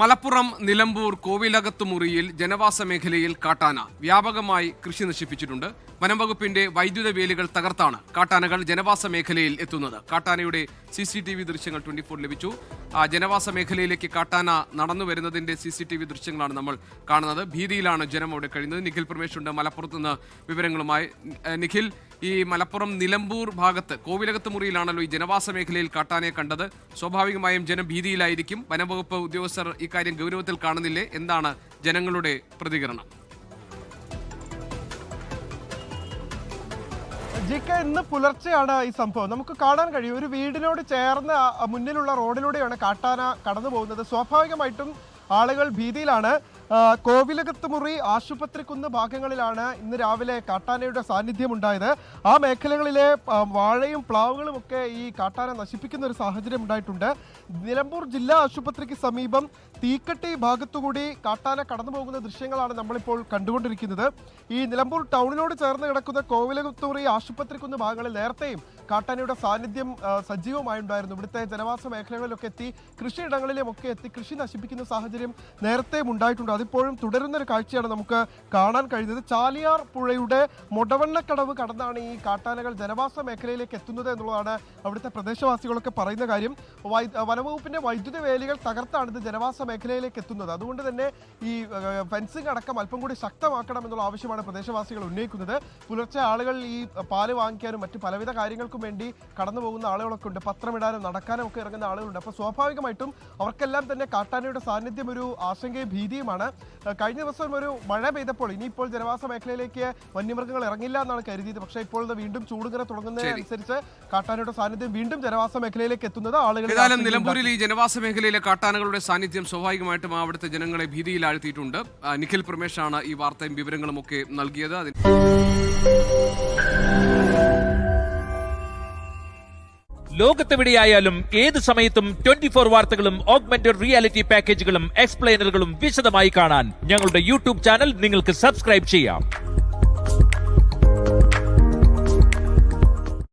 മലപ്പുറം നിലമ്പൂർ കോവിലകത്തുമുറിയിൽ ജനവാസ മേഖലയിൽ കാട്ടാന വ്യാപകമായി കൃഷി നശിപ്പിച്ചിട്ടുണ്ട്. വനംവകുപ്പിന്റെ വൈദ്യുത വേലികൾ തകർത്താണ് കാട്ടാനകൾ ജനവാസ മേഖലയിൽ എത്തുന്നത്. കാട്ടാനയുടെ CCTV ദൃശ്യങ്ങൾ 24 ലഭിച്ചു. ജനവാസ മേഖലയിലേക്ക് കാട്ടാന നടന്നു വരുന്നതിന്റെ CCTV ദൃശ്യങ്ങളാണ് നമ്മൾ കാണുന്നത്. ഭീതിയിലാണ് ജനം അവിടെ കഴിയുന്നത്. നിഖിൽ പ്രമേഷ് ഉണ്ട് മലപ്പുറത്ത് നിന്ന് വിവരങ്ങളുമായി. നിഖിൽ, ഈ മലപ്പുറം നിലമ്പൂർ ഭാഗത്ത് കോവിലകത്തുമുറിയിലാണല്ലോ ഈ ജനവാസ മേഖലയിൽ കാട്ടാനയെ കണ്ടത്. സ്വാഭാവികമായും ജനം ഭീതിയിലായിരിക്കും. വനംവകുപ്പ് ഉദ്യോഗസ്ഥർ ഇക്കാര്യം ഗൗരവത്തിൽ കാണുന്നില്ലേ? എന്താണ് ജനങ്ങളുടെ പ്രതികരണം? ഇന്ന് പുലർച്ചെയാണ് ഈ സംഭവം. നമുക്ക് കാണാൻ കഴിയും, ഒരു വീടിനോട് ചേർന്ന് മുന്നിലുള്ള റോഡിലൂടെയാണ് കാട്ടാന കടന്നു പോകുന്നത്. സ്വാഭാവികമായിട്ടും ആളുകൾ ഭീതിയിലാണ്. കോവിലകത്തുമുറി, ആശുപത്രിക്കുന്ന് ഭാഗങ്ങളിലാണ് ഇന്ന് രാവിലെ കാട്ടാനയുടെ സാന്നിധ്യം ഉണ്ടായത്. ആ മേഖലകളിലെ വാഴയും പ്ലാവുകളും ഒക്കെ ഈ കാട്ടാന നശിപ്പിക്കുന്ന ഒരു സാഹചര്യം ഉണ്ടായിട്ടുണ്ട്. നിലമ്പൂർ ജില്ലാ ആശുപത്രിക്ക് സമീപം തീക്കട്ടി ഭാഗത്തുകൂടി കാട്ടാന കടന്നു പോകുന്ന ദൃശ്യങ്ങളാണ് നമ്മളിപ്പോൾ കണ്ടുകൊണ്ടിരിക്കുന്നത്. ഈ നിലമ്പൂർ ടൗണിനോട് ചേർന്ന് കിടക്കുന്ന കോവിലകത്തുമുറി, ആശുപത്രിക്കുന്ന് ഭാഗങ്ങളിൽ നേരത്തെയും കാട്ടാനയുടെ സാന്നിധ്യം സജീവമായുണ്ടായിരുന്നു. ഇവിടുത്തെ ജനവാസ മേഖലകളിലൊക്കെ എത്തി, കൃഷിയിടങ്ങളിലുമൊക്കെ എത്തി കൃഷി നശിപ്പിക്കുന്ന സാഹചര്യം നേരത്തെയും ഉണ്ടായിട്ടുണ്ട്. അതിപ്പോഴും തുടരുന്ന ഒരു കാഴ്ചയാണ് നമുക്ക് കാണാൻ കഴിയുന്നത്. ചാലിയാർ പുഴയുടെ മൊടവണ്ണക്കടവ് കടന്നാണ് ഈ കാട്ടാനകൾ ജനവാസ മേഖലയിലേക്ക് എത്തുന്നത് എന്നുള്ളതാണ് അവിടുത്തെ പ്രദേശവാസികളൊക്കെ പറയുന്ന കാര്യം. വനംവകുപ്പിന്റെ വൈദ്യുത വേലികൾ തകർത്താണ് ഇത് ജനവാസ മേഖലയിലേക്ക് എത്തുന്നത്. അതുകൊണ്ട് തന്നെ ഈ ഫെൻസിംഗ് അടക്കം അല്പം കൂടി ശക്തമാക്കണം എന്നുള്ള ആവശ്യമാണ് പ്രദേശവാസികൾ ഉന്നയിക്കുന്നത്. പുലർച്ചെ ആളുകൾ ഈ പാല് വാങ്ങിക്കാനും മറ്റു പലവിധ കാര്യങ്ങൾക്കും വേണ്ടി കടന്നു പോകുന്ന ആളുകളൊക്കെ ഉണ്ട്. പത്രമിടാനും നടക്കാനും ഒക്കെ ഇറങ്ങുന്ന ആളുകളുണ്ട്. അപ്പോൾ സ്വാഭാവികമായിട്ടും അവർക്കെല്ലാം തന്നെ കാട്ടാനയുടെ സാന്നിധ്യം ഒരു ആശങ്കയും ഭീതിയുമാണ്. കഴിഞ്ഞ ദിവസം ഒരു മഴ പെയ്തപ്പോൾ ഇനിയിപ്പോൾ ജനവാസ മേഖലയിലേക്ക് വന്യമൃഗങ്ങൾ ഇറങ്ങില്ല എന്നാണ് കരുതിയത്. പക്ഷേ ഇപ്പോൾ വീണ്ടും ചൂടുകര തുടങ്ങുന്നതിനനുസരിച്ച് കാട്ടാനയുടെ സാന്നിധ്യം വീണ്ടും ജനവാസ മേഖലയിലേക്ക് എത്തുന്നത് ആളുകൾ. നിലമ്പൂരിൽ ഈ ജനവാസ മേഖലയിലെ കാട്ടാനകളുടെ സാന്നിധ്യം സ്വാഭാവികമായിട്ടും അവിടുത്തെ ജനങ്ങളെ ഭീതിയിലാഴ്ത്തിയിട്ടുണ്ട്. നിഖിൽ പ്രമേഷാണ് ഈ വാർത്തയും വിവരങ്ങളും ഒക്കെ നൽകിയത്. ലോകത്തെവിടെയായാലും ഏത് സമയത്തും 24 വാർത്തകളും ഓഗ്മെന്റഡ് റിയാലിറ്റി പാക്കേജുകളും എക്സ്പ്ലെയിനറുകളും വിശദമായി കാണാൻ ഞങ്ങളുടെ YouTube ചാനൽ നിങ്ങൾക്ക് സബ്സ്ക്രൈബ് ചെയ്യാം.